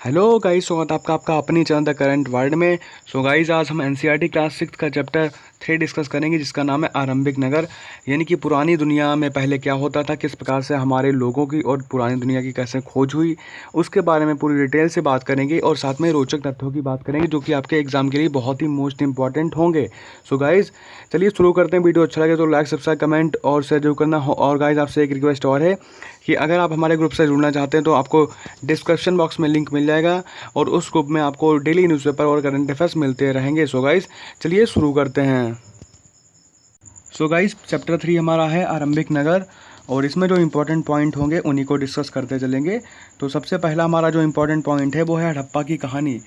Hello guys, स्वागत है आपका अपनी चैनल द करंट वर्ल्ड में। सो गाइस, आज हम एनसीईआरटी क्लास 6 का चैप्टर 3 डिस्कस करेंगे, जिसका नाम है आरंभिक नगर। यानी कि पुरानी दुनिया में पहले क्या होता था, किस प्रकार से हमारे लोगों की और पुरानी दुनिया की कैसे खोज हुई, उसके बारे में पूरी डिटेल से बात करेंगे। और साथ में रोचक तथ्यों की बात करेंगे जो कि आपके एग्जाम के लिए बहुत ही मोस्ट इंपॉर्टेंट होंगे। सो गाइस, चलिए शुरू करते हैं। वीडियो अच्छा लगे तो लाइक, सब्सक्राइब, कमेंट और शेयर जरूर करना हो। और गाइस, आपसे एक रिक्वेस्ट और है कि अगर आप हमारे ग्रुप से जुड़ना चाहते हैं तो आपको डिस्क्रिप्शन बॉक्स में लिंक मिल जाएगा, और उस ग्रुप में आपको डेली न्यूज़पेपर और करंट अफेयर्स मिलते रहेंगे। सो गाइस, चलिए शुरू करते हैं। सो गाइस, चैप्टर 3 हमारा है आरंभिक नगर, और इसमें जो इम्पोर्टेंट पॉइंट होंगे उन्हीं को डिस्कस करते चलेंगे। तो सबसे पहला हमारा जो इम्पोर्टेंट पॉइंट है वो है हड़प्पा की कहानी।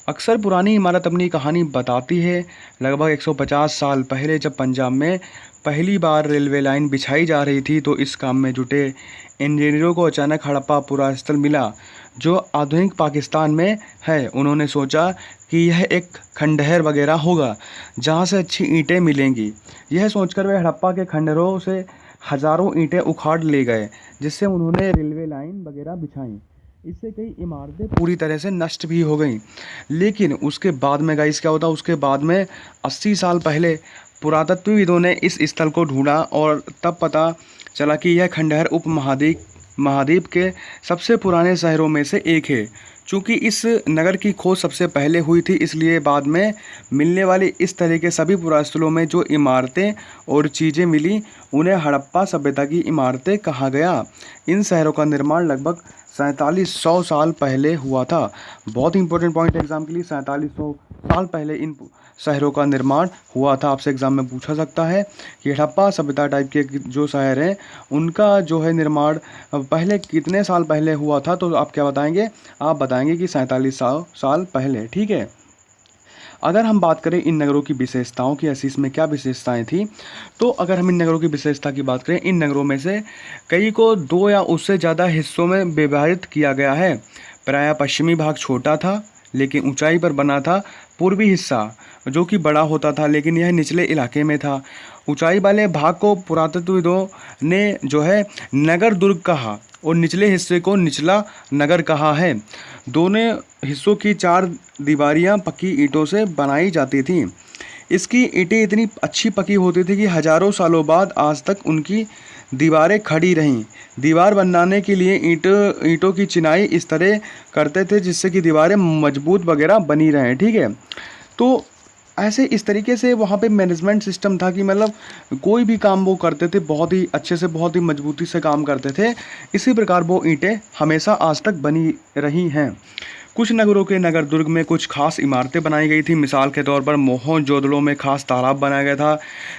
अक्सर पुरानी इमारत अपनी कहानी बताती है। लगभग 150 साल पहले जब पंजाब में पहली बार रेलवे लाइन बिछाई जा रही थी, तो इस काम में जुटे इंजीनियरों को अचानक हड़प्पा पूरा स्थल मिला, जो आधुनिक पाकिस्तान में है। उन्होंने सोचा कि यह एक खंडहर वगैरह होगा जहाँ से अच्छी ईंटें मिलेंगी। यह सोचकर वे हड़प्पा के खंडहरों से हजारों ईंटें उखाड़ ले गए, जिससे उन्होंने रेलवे लाइन वगैरह बिछाई। इससे कई इमारतें पूरी तरह से नष्ट भी हो गईं। लेकिन उसके बाद में गाइस क्या होता, उसके बाद में 80 साल पहले पुरातत्वविदों ने इस स्थल को ढूंढा, और तब पता चला कि यह खंडहर महाद्वीप के सबसे पुराने शहरों में से एक है। चूँकि इस नगर की खोज सबसे पहले हुई थी, इसलिए बाद में मिलने वाली इस तरह के सभी पुरास्थलों में जो इमारतें और चीज़ें मिली, उन्हें हड़प्पा सभ्यता की इमारतें कहा गया। इन शहरों का निर्माण लगभग 4700 साल पहले हुआ था। बहुत इंपॉर्टेंट पॉइंट एग्जाम के लिए, 4700 साल पहले इन शहरों का निर्माण हुआ था। आपसे एग्जाम में पूछा सकता है कि हड़प्पा सभ्यता टाइप के जो शहर हैं उनका जो है निर्माण पहले कितने साल पहले हुआ था, तो आप क्या बताएंगे? आप बताएंगे कि 4700 साल पहले। ठीक है। अगर हम बात करें इन नगरों की विशेषताओं की, ऐसी इसमें क्या विशेषताएं थी, तो अगर हम इन नगरों की विशेषता की बात करें, इन नगरों में से कई को 2 या उससे ज़्यादा हिस्सों में विभाजित किया गया है। प्रायः पश्चिमी भाग छोटा था लेकिन ऊंचाई पर बना था। पूर्वी हिस्सा जो कि बड़ा होता था, लेकिन यह निचले इलाके में था। ऊंचाई वाले भाग को पुरातत्वविदों ने जो है नगर दुर्ग कहा, और निचले हिस्से को निचला नगर कहा है। दोनों हिस्सों की 4 दीवारियां पक्की ईंटों से बनाई जाती थीं। इसकी ईंटें इतनी अच्छी पकी होती थी कि हजारों सालों बाद आज तक उनकी दीवारें खड़ी रहीं। दीवार बनाने के लिए ईंटों की चिनाई इस तरह करते थे जिससे कि दीवारें मजबूत वगैरह बनी रहें। ठीक है। तो ऐसे इस तरीके से वहाँ पे मैनेजमेंट सिस्टम था कि मतलब कोई भी काम वो करते थे बहुत ही अच्छे से, बहुत ही मजबूती से काम करते थे। इसी प्रकार वो ईंटें हमेशा आज तक बनी रही हैं। कुछ नगरों के नगर दुर्ग में कुछ खास इमारतें बनाई गई थी। मिसाल के तौर पर मोहनजोदड़ो में खास तालाब बनाया गया था,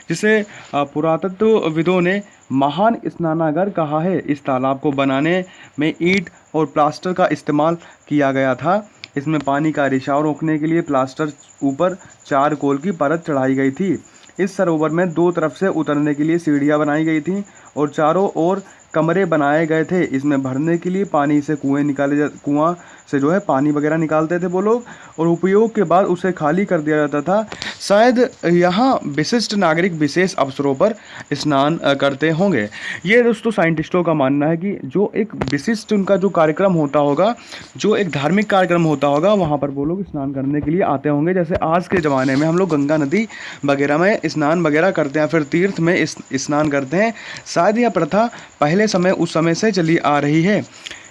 जिसे पुरातत्वविदों ने महान स्नानागार कहा है। इस तालाब को बनाने में ईंट और प्लास्टर का इस्तेमाल किया गया था। इसमें पानी का रिसाव रोकने के लिए प्लास्टर ऊपर चारकोल की परत चढ़ाई गई थी। इस सरोवर में 2 तरफ से उतरने के लिए सीढ़ियां बनाई गई थीं, और चारों ओर कमरे बनाए गए थे। इसमें भरने के लिए पानी से कुआं से जो है पानी वगैरह निकालते थे वो लोग, और उपयोग के बाद उसे खाली कर दिया जाता था। शायद यहाँ विशिष्ट नागरिक विशेष अवसरों पर स्नान करते होंगे। ये दोस्तों साइंटिस्टों का मानना है कि जो एक विशिष्ट उनका जो कार्यक्रम होता होगा, जो एक धार्मिक कार्यक्रम होता होगा, वहाँ पर वो लोग स्नान करने के लिए आते होंगे। जैसे आज के ज़माने में हम लोग गंगा नदी वगैरह में स्नान वगैरह करते हैं, फिर तीर्थ में स्नान करते हैं। शायद यह प्रथा पहले समय उस समय से चली आ रही है।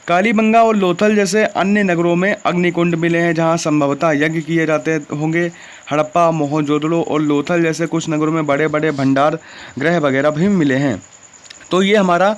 कालीबंगा और लोथल जैसे अन्य नगरों में अग्निकुंड मिले हैं, जहां संभवतः यज्ञ किए जाते होंगे। हड़प्पा, मोहनजोदड़ो और लोथल जैसे कुछ नगरों में बड़े बड़े भंडार गृह वगैरह भी मिले हैं। तो ये हमारा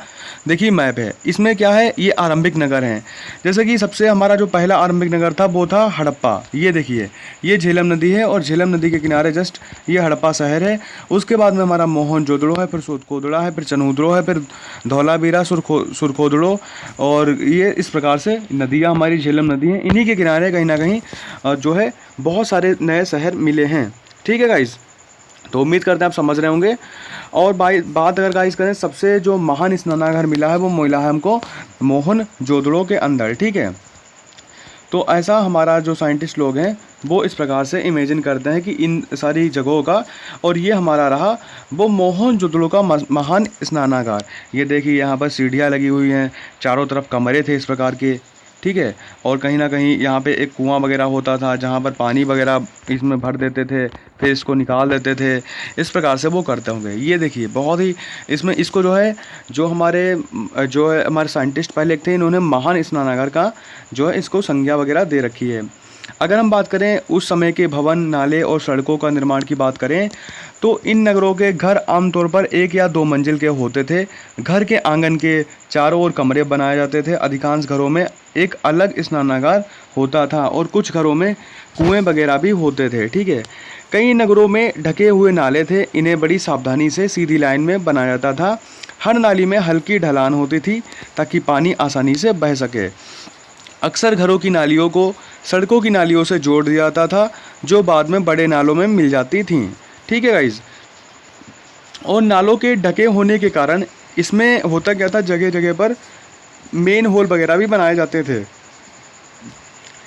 देखिए मैप है। इसमें क्या है, ये आरंभिक नगर हैं। जैसे कि सबसे हमारा जो पहला आरंभिक नगर था वो था हड़प्पा। ये देखिए, ये झेलम नदी है, और झेलम नदी के किनारे जस्ट ये हड़प्पा शहर है। उसके बाद में हमारा मोहनजोदड़ो है, फिर सोतकोदड़ा है, फिर चनूदड़ो है, फिर धौलावीरा, सुरखोदड़ो, और ये इस प्रकार से नदियाँ हमारी झेलम नदी हैं। इन्हीं के किनारे कहीं ना कहीं जो है बहुत सारे नए शहर मिले हैं। ठीक है गाइस, तो उम्मीद करते हैं आप समझ रहे होंगे। और बात अगर गाइस करें, सबसे जो महान स्नानागार मिला है वो मिला है हमको मोहनजोदड़ो के अंदर। ठीक है। तो ऐसा हमारा जो साइंटिस्ट लोग हैं वो इस प्रकार से इमेजिन करते हैं कि इन सारी जगहों का, और ये हमारा रहा वो मोहनजोदड़ो का महान स्नानागार। ये देखिए, यहाँ पर सीढ़ियाँ लगी हुई हैं, चारों तरफ कमरे थे इस प्रकार के। ठीक है। और कहीं ना कहीं यहाँ पे एक कुआं वगैरह होता था जहाँ पर पानी वगैरह इसमें भर देते थे, फिर इसको निकाल देते थे। इस प्रकार से वो करते होंगे। ये देखिए बहुत ही इसमें इसको जो हमारे साइंटिस्ट पहले थे, इन्होंने महान स्नानागार का इसको संज्ञा वगैरह दे रखी है। अगर हम बात करें उस समय के भवन, नाले और सड़कों का निर्माण की बात करें तो इन नगरों के घर आमतौर पर 1 या 2 मंजिल के होते थे। घर के आंगन के चारों ओर कमरे बनाए जाते थे। अधिकांश घरों में एक अलग स्नानागार होता था और कुछ घरों में कुएं वगैरह भी होते थे, ठीक है। कई नगरों में ढके हुए नाले थे। इन्हें बड़ी सावधानी से सीधी लाइन में बनाया जाता था। हर नाली में हल्की ढलान होती थी ताकि पानी आसानी से बह सके। अक्सर घरों की नालियों को सड़कों की नालियों से जोड़ दिया जाता था, जो बाद में बड़े नालों में मिल जाती थीं, ठीक है गाइज। और नालों के ढके होने के कारण इसमें होता क्या था, जगह जगह पर मेन होल वगैरह भी बनाए जाते थे,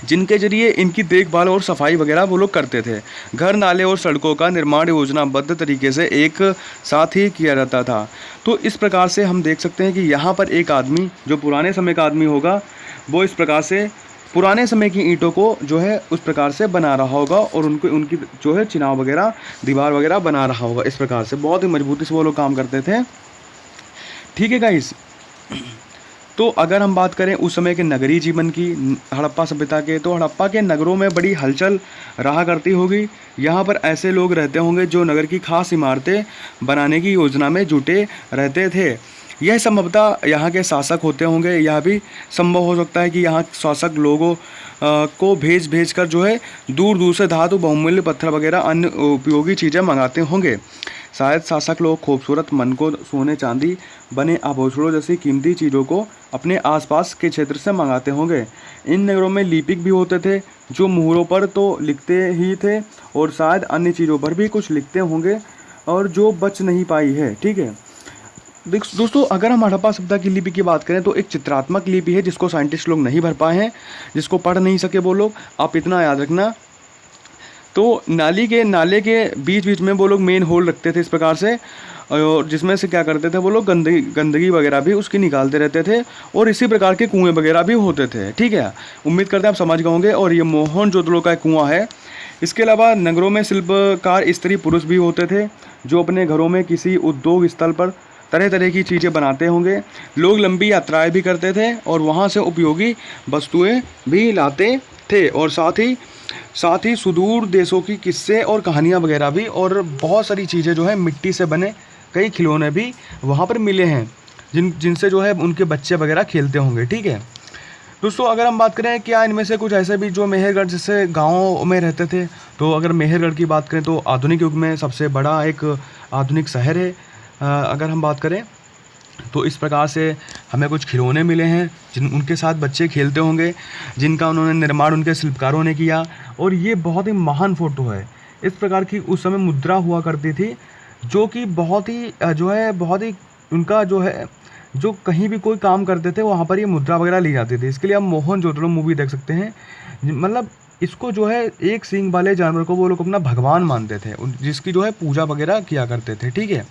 जिनके जरिए इनकी देखभाल और सफाई वगैरह वो लोग करते थे। घर, नाले और सड़कों का निर्माण योजनाबद्ध तरीके से एक साथ ही किया जाता था। तो इस प्रकार से हम देख सकते हैं कि यहाँ पर एक आदमी, जो पुराने समय का आदमी होगा, वो इस प्रकार से पुराने समय की ईंटों को उस प्रकार से बना रहा होगा और उनकी चिनाव वगैरह, दीवार वगैरह बना रहा होगा। इस प्रकार से बहुत ही मजबूती से वो लोग काम करते थे, ठीक है गाइस। तो अगर हम बात करें उस समय के नगरीय जीवन की, हड़प्पा सभ्यता के, तो हड़प्पा के नगरों में बड़ी हलचल रहा करती होगी। यहाँ पर ऐसे लोग रहते होंगे जो नगर की खास इमारतें बनाने की योजना में जुटे रहते थे। यह संभवतः यहाँ के शासक होते होंगे। यह भी संभव हो सकता है कि यहाँ शासक लोगों को भेज कर दूर दूर से धातु, बहुमूल्य पत्थर वगैरह अन्य उपयोगी चीज़ें मंगाते होंगे। शायद शासक लोग खूबसूरत, मन को सोने चांदी बने आभूषणों जैसी कीमती चीज़ों को अपने आसपास के क्षेत्र से मंगाते होंगे। इन नगरों में लिपिक भी होते थे, जो मुहरों पर तो लिखते ही थे और शायद अन्य चीज़ों पर भी कुछ लिखते होंगे और जो बच नहीं पाई है, ठीक है। दोस्तों, अगर हम हड़प्पा सभ्यता की लिपि की बात करें तो एक चित्रात्मक लिपि है जिसको साइंटिस्ट लोग नहीं भर पाए हैं, जिसको पढ़ नहीं सके वो लोग। आप इतना याद रखना। तो नाले के बीच बीच में वो लोग मेन होल रखते थे इस प्रकार से, और जिसमें से क्या करते थे वो लोग गंदगी वगैरह भी उसकी निकालते रहते थे। और इसी प्रकार के कुएं वगैरह भी होते थे, ठीक है। उम्मीद करते हैं आप समझ गए होंगे। और ये मोहनजोदड़ो का एक कुआं है। इसके अलावा नगरों में शिल्पकार स्त्री पुरुष भी होते थे, जो अपने घरों में किसी उद्योग स्थल पर तरह तरह की चीज़ें बनाते होंगे। लोग लंबी यात्राएं भी करते थे और वहाँ से उपयोगी वस्तुएं भी लाते थे, और साथ ही सुदूर देशों की किस्से और कहानियाँ वगैरह भी, और बहुत सारी चीज़ें मिट्टी से बने कई खिलौने भी वहाँ पर मिले हैं, जिनसे उनके बच्चे वगैरह खेलते होंगे, ठीक है। दोस्तों, अगर हम बात करें क्या इनमें से कुछ ऐसे भी जो मेहरगढ़ जैसे गाँव में रहते थे, तो अगर मेहरगढ़ की बात करें तो आधुनिक युग में सबसे बड़ा एक आधुनिक शहर है। अगर हम बात करें तो इस प्रकार से हमें कुछ खिलौने मिले हैं उनके साथ बच्चे खेलते होंगे, जिनका उन्होंने निर्माण उनके शिल्पकारों ने किया। और ये बहुत ही महान फ़ोटो है। इस प्रकार की उस समय मुद्रा हुआ करती थी, जो कि बहुत ही उनका जो कहीं भी कोई काम करते थे वहाँ पर ये मुद्रा वगैरह ली जाती थी। इसके लिए आप मोहनजोदड़ो मूवी देख सकते हैं। मतलब इसको एक सींग वाले जानवर को वो लोग अपना भगवान मानते थे, जिसकी पूजा वगैरह किया करते थे, ठीक है।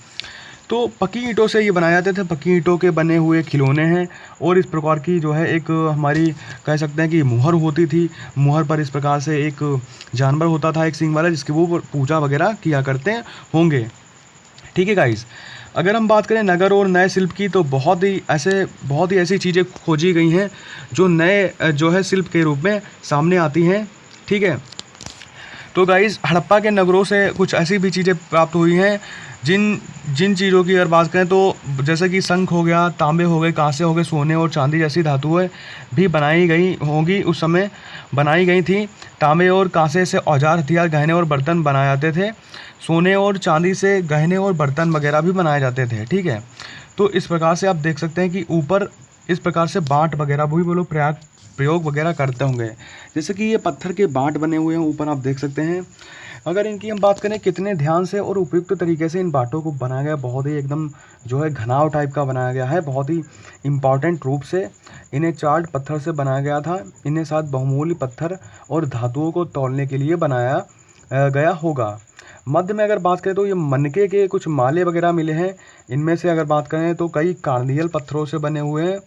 तो पक्की ईंटों से ये बनाए जाते थे। पक्की ईंटों के बने हुए खिलौने हैं। और इस प्रकार की एक हमारी कह सकते हैं कि मुहर होती थी। मुहर पर इस प्रकार से एक जानवर होता था, एक सींग वाला, जिसकी वो पूजा वगैरह किया करते होंगे, ठीक है गाइस। अगर हम बात करें नगर और नए शिल्प की, तो बहुत ही ऐसी चीज़ें खोजी गई हैं जो नए शिल्प के रूप में सामने आती हैं, ठीक है। तो गाइस, हड़प्पा के नगरों से कुछ ऐसी भी चीज़ें प्राप्त हुई हैं जिन चीज़ों की अगर बात करें तो जैसे कि शंख हो गया, तांबे हो गए, कांसे हो गए, सोने और चांदी जैसी धातुएं भी बनाई गई होंगी, उस समय बनाई गई थी। तांबे और कांसे से औजार, हथियार, गहने और बर्तन बनाए जाते थे। सोने और चांदी से गहने और बर्तन वगैरह भी बनाए जाते थे, ठीक है। तो इस प्रकार से आप देख सकते हैं कि ऊपर इस प्रकार से बाँट वगैरह भी वो लोग प्रयोग वगैरह करते होंगे। जैसे कि ये पत्थर के बाँट बने हुए हैं, ऊपर आप देख सकते हैं। अगर इनकी हम बात करें कितने ध्यान से और उपयुक्त तरीके से इन बाँटों को बनाया गया, बहुत ही एकदम घनाव टाइप का बनाया गया है, बहुत ही इम्पॉर्टेंट रूप से इन्हें चार्ट पत्थर से बनाया गया था। इन्हें साथ बहुमूल्य पत्थर और धातुओं को तौलने के लिए बनाया गया होगा। मध्य में अगर बात करें तो ये मनके के कुछ माले वगैरह मिले हैं। इनमें से अगर बात करें तो कई कार्नियल पत्थरों से बने हुए हैं,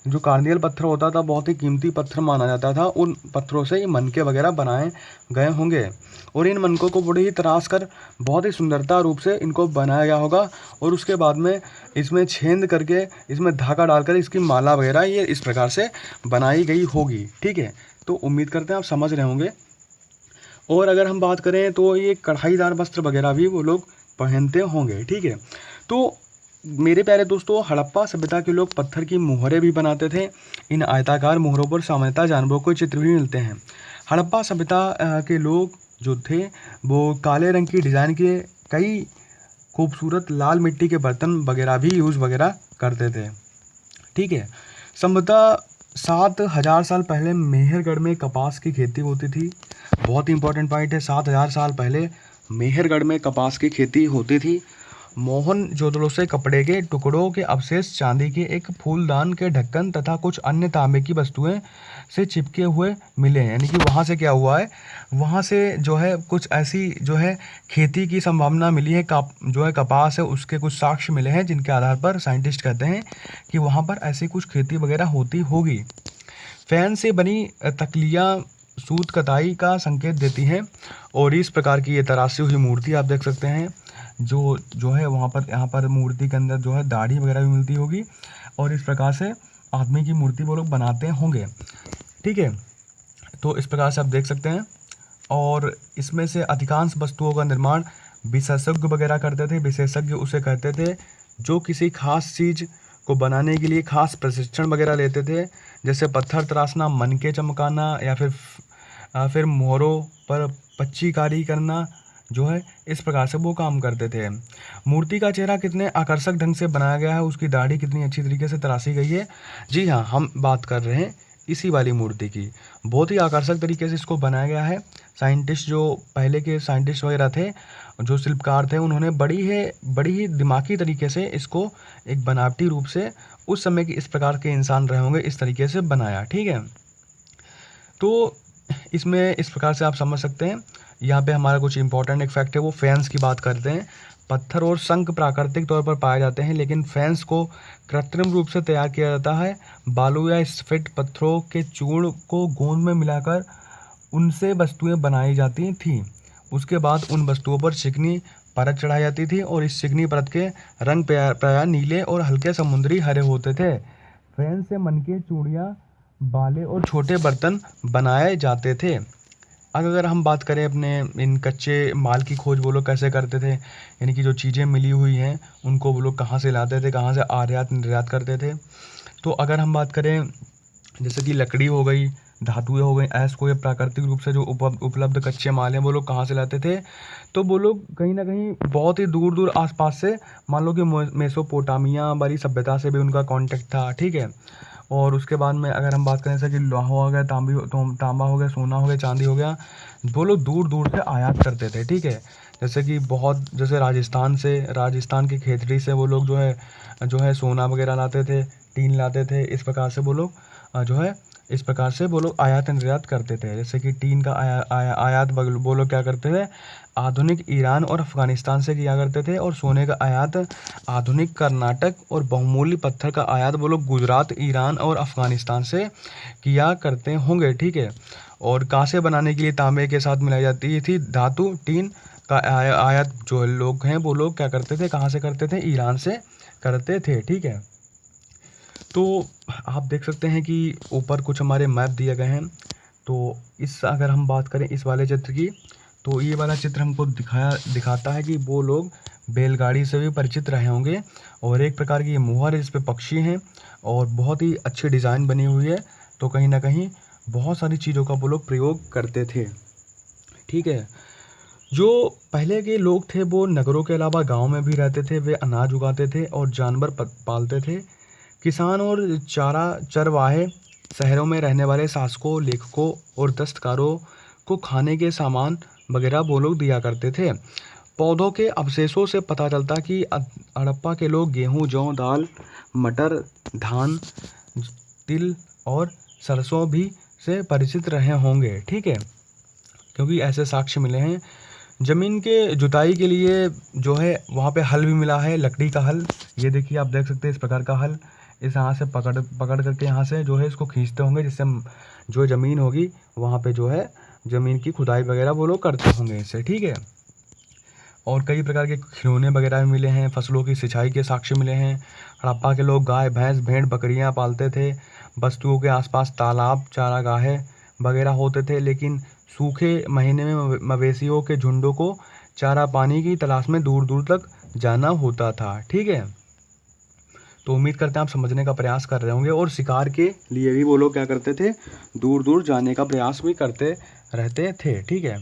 जो कार्नियल पत्थर होता था बहुत ही कीमती पत्थर माना जाता था, उन पत्थरों से ये मनके वगैरह बनाए गए होंगे और इन मनकों को बड़ी ही तराश कर बहुत ही सुंदरता रूप से इनको बनाया गया होगा और उसके बाद में इसमें छेद करके इसमें धागा डालकर इसकी माला वगैरह ये इस प्रकार से बनाई गई होगी। ठीक है, तो उम्मीद करते हैं आप समझ रहे होंगे। और अगर हम बात करें तो ये कढ़ाईदार वस्त्र वगैरह भी वो लोग पहनते होंगे। ठीक है, तो मेरे प्यारे दोस्तों, हड़प्पा सभ्यता के लोग पत्थर की मोहरें भी बनाते थे। इन आयताकार मोहरों पर सामान्यतः जानवरों के चित्र भी मिलते हैं। हड़प्पा सभ्यता के लोग जो थे वो काले रंग की डिज़ाइन के कई खूबसूरत लाल मिट्टी के बर्तन वगैरह भी यूज़ वगैरह करते थे। ठीक है, संभवतः 7000 साल पहले मेहरगढ़ में कपास की खेती होती थी। बहुत ही इंपॉर्टेंट पॉइंट है, 7000 साल पहले मेहरगढ़ में कपास की खेती होती थी। मोहनजोदड़ो से कपड़े के टुकड़ों के अवशेष, चांदी के एक फूलदान के ढक्कन तथा कुछ अन्य तांबे की वस्तुएं से चिपके हुए मिले हैं। यानी कि वहाँ से क्या हुआ है, वहाँ से जो है कुछ ऐसी जो है खेती की संभावना मिली है, जो है कपास है उसके कुछ साक्ष्य मिले हैं जिनके आधार पर साइंटिस्ट कहते हैं कि वहाँ पर ऐसी कुछ खेती वगैरह होती होगी। फैन से बनी तकलियाँ सूत कताई का संकेत देती हैं और इस प्रकार की ये तराशी हुई मूर्ति आप देख सकते हैं। जो है वहाँ पर यहाँ पर मूर्ति के अंदर जो है दाढ़ी वगैरह भी मिलती होगी और इस प्रकार से आदमी की मूर्ति वो लोग बनाते होंगे। ठीक है, तो इस प्रकार से आप देख सकते हैं और इसमें से अधिकांश वस्तुओं का निर्माण विशेषज्ञ वगैरह करते थे। विशेषज्ञ उसे कहते थे जो किसी खास चीज़ को बनाने के लिए खास प्रशिक्षण वगैरह लेते थे, जैसे पत्थर तराशना, मनके चमकाना या फिर मोहरों पर पच्चीकारी करना, जो है इस प्रकार से वो काम करते थे। मूर्ति का चेहरा कितने आकर्षक ढंग से बनाया गया है, उसकी दाढ़ी कितनी अच्छी तरीके से तराशी गई है। जी हाँ, हम बात कर रहे हैं इसी वाली मूर्ति की। बहुत ही आकर्षक तरीके से इसको बनाया गया है। साइंटिस्ट जो पहले के साइंटिस्ट वगैरह थे, जो शिल्पकार थे, उन्होंने बड़ी ही दिमागी तरीके से इसको एक बनावटी रूप से उस समय के इस प्रकार के इंसान रहे होंगे इस तरीके से बनाया। ठीक है, तो इसमें इस प्रकार से आप समझ सकते हैं। यहाँ पे हमारा कुछ इंपॉर्टेंट एक फैक्ट है, वो फैंस की बात करते हैं। पत्थर और शंख प्राकृतिक तौर पर पाए जाते हैं, लेकिन फैंस को कृत्रिम रूप से तैयार किया जाता है। बालू या स्फटिक पत्थरों के चूर्ण को गोंद में मिलाकर उनसे वस्तुएं बनाई जाती थीं। उसके बाद उन वस्तुओं पर चिकनी परत चढ़ाई जाती थी और इस चिकनी परत के रंग प्रायः नीले और हल्के समुद्री हरे होते थे। फैंस से मनके, चूड़ियाँ, बाले और छोटे बर्तन बनाए जाते थे। अब अगर हम बात करें अपने इन कच्चे माल की खोज वो लोग कैसे करते थे, यानी कि जो चीज़ें मिली हुई हैं उनको वो लोग कहाँ से लाते थे, कहाँ से आयात निर्यात करते थे। तो अगर हम बात करें जैसे कि लकड़ी हो गई, धातुएं हो गई, ऐसे कोई प्राकृतिक रूप से जो उपलब्ध कच्चे माल हैं वो लोग कहाँ से लाते थे, तो वो लोग कहीं ना कहीं बहुत ही दूर दूर आसपास से, मान लो कि मेसोपोटामिया वाली सभ्यता से भी उनका कांटेक्ट था। ठीक है, और उसके बाद में अगर हम बात करें जैसे कि लोहा हो गया, तांबा हो गया, सोना हो गया, चांदी हो गया, वो लोग दूर दूर से आयात करते थे। ठीक है, जैसे कि जैसे राजस्थान की खेतड़ी से वो लोग जो है सोना वगैरह लाते थे, टीन लाते थे। इस प्रकार से वो लोग आयात निर्यात करते थे। जैसे कि टीन का आयात वो लोग क्या करते थे, आधुनिक ईरान और अफ़गानिस्तान से किया करते थे, और सोने का आयात आधुनिक कर्नाटक, और बहुमूल्य पत्थर का आयात वो लोग गुजरात, ईरान और अफ़गानिस्तान से किया करते होंगे। ठीक है, और कांसे बनाने के लिए तांबे के साथ मिलाई जाती थी धातु। टीन का आयात जो लोग हैं वो लोग क्या करते थे, कहाँ से करते थे, ईरान से करते थे। ठीक है, तो आप देख सकते हैं कि ऊपर कुछ हमारे मैप दिए गए हैं। तो अगर हम बात करें इस वाले चित्र की, तो ये वाला चित्र हमको दिखाता है कि वो लोग बैलगाड़ी से भी परिचित रहे होंगे, और एक प्रकार की ये मोहर है, इस पे पक्षी हैं और बहुत ही अच्छी डिज़ाइन बनी हुई है। तो कहीं ना कहीं बहुत सारी चीज़ों का वो लोग प्रयोग करते थे। ठीक है, जो पहले के लोग थे वो नगरों के अलावा गाँव में भी रहते थे। वे अनाज उगाते थे और जानवर पालते थे। किसान और चरवाहे शहरों में रहने वाले शासकों, लेखकों और दस्तकारों को खाने के सामान वगैरह वो लोग दिया करते थे। पौधों के अवशेषों से पता चलता कि हड़प्पा के लोग गेहूं, जौ, दाल, मटर, धान, तिल और सरसों भी से परिचित रहे होंगे। ठीक है, क्योंकि ऐसे साक्ष्य मिले हैं। ज़मीन के जुताई के लिए जो है वहाँ पे हल भी मिला है, लकड़ी का हल। ये देखिए, आप देख सकते हैं इस प्रकार का हल। इस यहाँ से पकड़ पकड़ करके यहाँ से जो है इसको खींचते होंगे, जिससे जो ज़मीन होगी वहाँ पे जो है ज़मीन की खुदाई वगैरह वो लोग करते होंगे इससे, ठीक है। और कई प्रकार के खिलौने वगैरह भी मिले हैं, फसलों की सिंचाई के साक्ष्य मिले हैं। हड़प्पा के लोग गाय भैंस भेड़ बकरियां पालते थे। बस्तियों के आसपास तालाब चारागाहें वगैरह होते थे, लेकिन सूखे महीने में मवेशियों के झुंडों को चारा पानी की तलाश में दूर दूर तक जाना होता था, ठीक है। तो उम्मीद करते हैं आप समझने का प्रयास कर रहे होंगे। और शिकार के लिए भी वो लोग क्या करते थे, दूर दूर जाने का प्रयास भी करते रहते थे, ठीक है।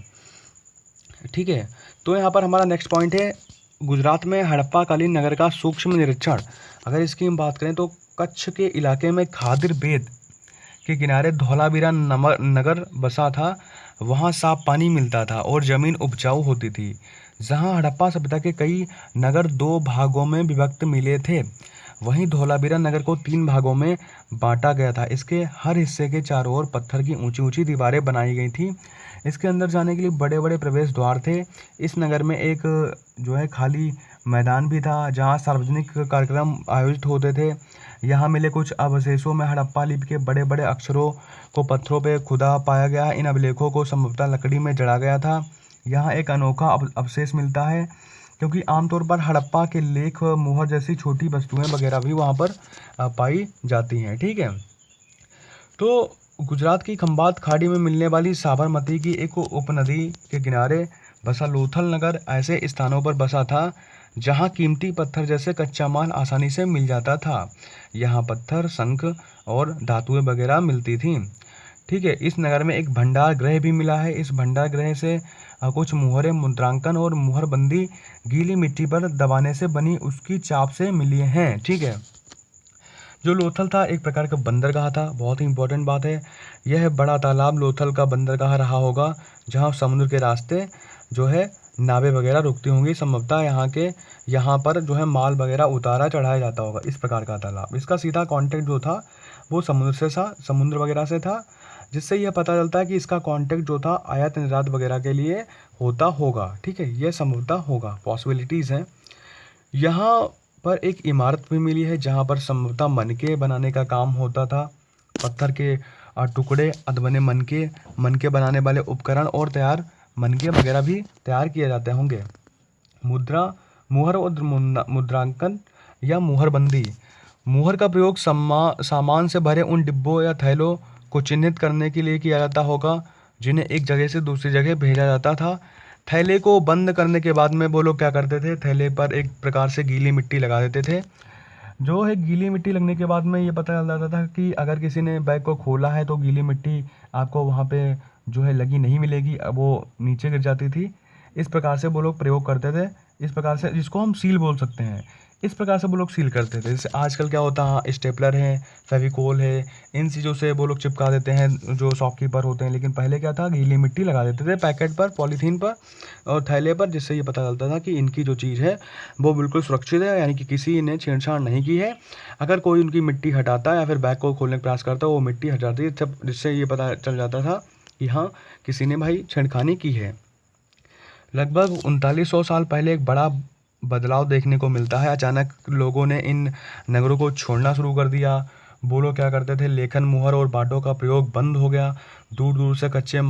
ठीक है, तो यहाँ पर हमारा नेक्स्ट पॉइंट है गुजरात में हड़प्पाकालीन नगर का सूक्ष्म निरीक्षण। अगर इसकी हम बात करें तो कच्छ के इलाके में खादिर बेद के किनारे धौलावीरा नगर बसा था। वहाँ साफ पानी मिलता था और ज़मीन उपजाऊ होती थी। जहाँ हड़प्पा सभ्यता के कई नगर 2 भागों में विभक्त मिले थे, वहीं धौलावीरा नगर को 3 भागों में बांटा गया था। इसके हर हिस्से के चारों ओर पत्थर की ऊंची ऊंची दीवारें बनाई गई थी। इसके अंदर जाने के लिए बड़े बड़े प्रवेश द्वार थे। इस नगर में एक जो है खाली मैदान भी था, जहाँ सार्वजनिक कार्यक्रम आयोजित होते थे। यहाँ मिले कुछ अवशेषों में हड़प्पा लिपि के बड़े बड़े अक्षरों को पत्थरों पर खुदा पाया गया। इन अभिलेखों को संभवतः लकड़ी में जड़ा गया था। यहाँ एक अनोखा अवशेष मिलता है, क्योंकि आमतौर पर हड़प्पा के लेख मुहर जैसी छोटी वस्तुएं वगैरह भी वहाँ पर पाई जाती हैं, ठीक है। तो गुजरात की खंबात खाड़ी में मिलने वाली साबरमती की एक उपनदी के किनारे बसा लोथल नगर ऐसे स्थानों पर बसा था जहाँ कीमती पत्थर जैसे कच्चा माल आसानी से मिल जाता था। यहाँ पत्थर शंख और धातुएं वगैरह मिलती थीं, ठीक है। इस नगर में एक भंडार गृह भी मिला है। इस भंडार गृह से कुछ मुहरें मुद्रांकन और मुहरबंदी गीली मिट्टी पर दबाने से बनी उसकी चाप से मिली हैं, ठीक है। जो लोथल था एक प्रकार का बंदरगाह था। बहुत ही इंपॉर्टेंट बात है, यह बड़ा तालाब लोथल का बंदरगाह रहा होगा, जहाँ समुद्र के रास्ते जो है नावें वगैरह रुकती होंगी। संभवतः यहाँ पर जो है माल वगैरह उतारा चढ़ाया जाता होगा। इस प्रकार का तालाब, इसका सीधा कांटेक्ट जो था वो समुद्र वगैरह से था, जिससे यह पता चलता है कि इसका कांटेक्ट जो था आयात निर्यात वगैरह के लिए होता होगा, ठीक है। यह संभवतः होगा, पॉसिबिलिटीज़ हैं। यहाँ पर एक इमारत भी मिली है जहाँ पर संभवतः मनके बनाने का काम होता था। पत्थर के टुकड़े अधबने मनके बनाने वाले उपकरण और तैयार मनके वगैरह भी तैयार किए जाते होंगे। मुहर और मुद्रांकन या मुहरबंदी। मुहर का प्रयोग सामान से भरे उन डिब्बों या थैलों को चिन्हित करने के लिए किया जाता होगा जिन्हें एक जगह से दूसरी जगह भेजा जाता था। थैले को बंद करने के बाद में वो लोग क्या करते थे, थैले पर एक प्रकार से गीली मिट्टी लगा देते थे। जो है गीली मिट्टी लगने के बाद में ये पता चल जाता था कि अगर किसी ने बैग को खोला है तो गीली मिट्टी आपको वहाँ पे जो है लगी नहीं मिलेगी, अब वो नीचे गिर जाती थी। इस प्रकार से वो लोग प्रयोग करते थे, इस प्रकार से, जिसको हम सील बोल सकते हैं। इस प्रकार से वो लोग सील करते थे। जैसे आजकल क्या होता है, स्टेपलर है, फेविकोल है, इन चीज़ों से वो लोग चिपका देते हैं जो शॉपकीपर होते हैं। लेकिन पहले क्या था, गीली मिट्टी लगा देते थे पैकेट पर, पॉलीथीन पर और थैले पर, जिससे ये पता चलता था कि इनकी जो चीज़ है वो बिल्कुल सुरक्षित है, यानी कि किसी ने छेड़छाड़ नहीं की है। अगर कोई उनकी मिट्टी हटाता या फिर बैग को खोलने का प्रयास करता वो मिट्टी हट जाती है, जिससे ये पता चल जाता था कि हाँ किसी ने भाई छेड़खानी की है। लगभग 3900 साल पहले एक बड़ा बदलाव देखने को मिलता है। अचानक लोगों ने इन नगरों को छोड़ना शुरू कर दिया। वो लोग क्या करते थे, लेखन मुहर और बाटों का प्रयोग बंद हो गया। दूर दूर से कच्चे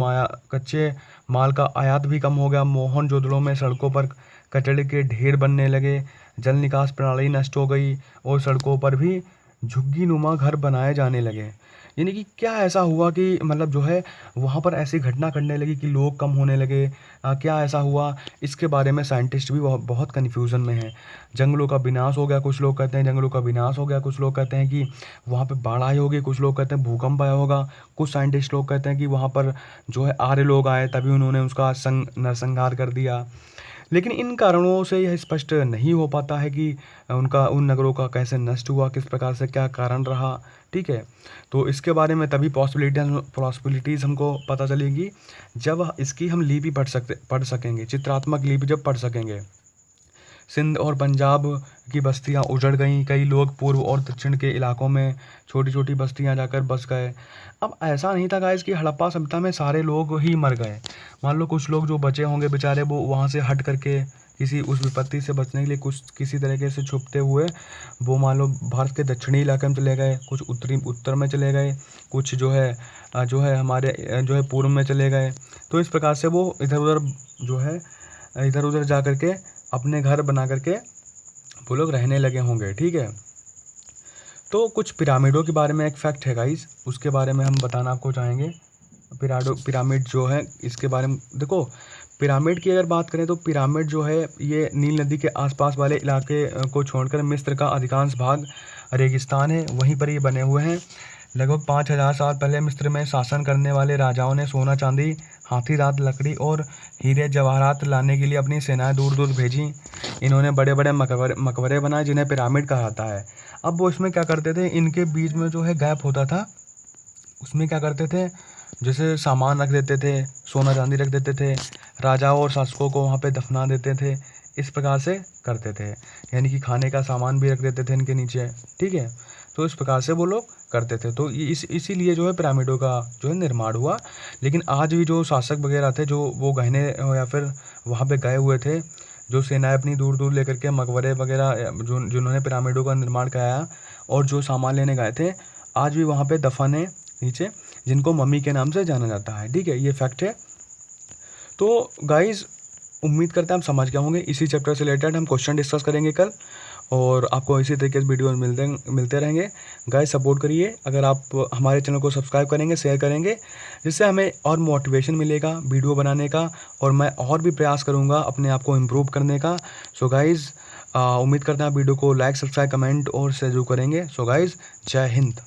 माल का आयात भी कम हो गया। मोहनजोदड़ो में सड़कों पर कचरे के ढेर बनने लगे। जल निकास प्रणाली नष्ट हो गई और सड़कों पर भी झुग्गी नुमा घर बनाए जाने लगे। यानी कि क्या ऐसा हुआ कि मतलब जो है वहाँ पर ऐसी घटना घटने लगी कि लोग कम होने लगे। क्या ऐसा हुआ, इसके बारे में साइंटिस्ट भी बहुत कन्फ्यूज़न में हैं। जंगलों का विनाश हो गया, कुछ लोग कहते हैं जंगलों का विनाश हो गया, कुछ लोग कहते हैं कि वहाँ पे बाढ़ आई होगी, कुछ लोग कहते हैं भूकंप आया होगा, कुछ साइंटिस्ट लोग कहते हैं कि वहाँ पर जो है आर्य लोग आए तभी उन्होंने उसका नरसंहार कर दिया। लेकिन इन कारणों से यह स्पष्ट नहीं हो पाता है कि उन नगरों का कैसे नष्ट हुआ, किस प्रकार से क्या कारण रहा, ठीक है। तो इसके बारे में तभी पॉसिबिलिटीज़ हमको पता चलेगी जब इसकी हम लिपि पढ़ सकेंगे, चित्रात्मक लिपि जब पढ़ सकेंगे। सिंध और पंजाब की बस्तियां उजड़ गईं, कई लोग पूर्व और दक्षिण के इलाकों में छोटी छोटी बस्तियां जाकर बस गए। अब ऐसा नहीं था गाइस कि हड़प्पा सभ्यता में सारे लोग ही मर गए। मान लो कुछ लोग जो बचे होंगे बेचारे, वो वहाँ से हट करके किसी उस विपत्ति से बचने के लिए कुछ किसी तरीके से छुपते हुए वो मान लो भारत के दक्षिणी इलाके में चले गए, कुछ उत्तर में चले गए, कुछ जो है हमारे जो है पूर्व में चले गए। तो इस प्रकार से वो इधर उधर जो है इधर उधर जा कर के अपने घर बना करके वो लोग रहने लगे होंगे, ठीक है। तो कुछ पिरामिडों के बारे में एक फैक्ट है गाइस, उसके बारे में हम बताना आपको चाहेंगे। पिरामिड जो है इसके बारे में देखो, पिरामिड की अगर बात करें तो पिरामिड जो है ये नील नदी के आसपास वाले इलाके को छोड़कर मिस्र का अधिकांश भाग रेगिस्तान है, वहीं पर ये बने हुए हैं। लगभग 5000 साल पहले मिस्र में शासन करने वाले राजाओं ने सोना चांदी, हाथी दांत लकड़ी और हीरे जवाहरात लाने के लिए अपनी सेनाएं दूर दूर भेजी। इन्होंने बड़े बड़े मकबरे बनाए जिन्हें पिरामिड कहा जाता है। अब वो इसमें क्या करते थे, इनके बीच में जो है गैप होता था, उसमें क्या करते थे, जैसे सामान रख देते थे, सोना चांदी रख देते थे, राजाओं और शासकों को वहाँ पे दफना देते थे। इस प्रकार से करते थे, यानी कि खाने का सामान भी रख देते थे इनके नीचे, ठीक है। तो इस प्रकार से वो लोग करते थे। तो इसीलिए जो है पिरामिडों का जो है निर्माण हुआ। लेकिन आज भी जो शासक वगैरह थे जो वो गहने या फिर वहाँ पे गए हुए थे, जो सेनाएं अपनी दूर दूर लेकर के मकबरे वगैरह जिन्होंने पिरामिडों का निर्माण कराया और जो सामान लेने गए थे, आज भी वहाँ पे दफन है नीचे, जिनको मम्मी के नाम से जाना जाता है, ठीक है। ये फैक्ट है। तो गाइज़ उम्मीद करते हैं आप समझ गए होंगे। इसी चैप्टर से रिलेटेड हम क्वेश्चन डिस्कस करेंगे कल, और आपको इसी तरीके से वीडियो मिलते रहेंगे। गाइस सपोर्ट करिए, अगर आप हमारे चैनल को सब्सक्राइब करेंगे, शेयर करेंगे, जिससे हमें और मोटिवेशन मिलेगा वीडियो बनाने का, और मैं और भी प्रयास करूँगा अपने आप को इम्प्रूव करने का। सो गाइज़ उम्मीद करते हैं आप वीडियो को लाइक, सब्सक्राइब, कमेंट और शेयर जरूर करेंगे। सो गाइज़ जय हिंद।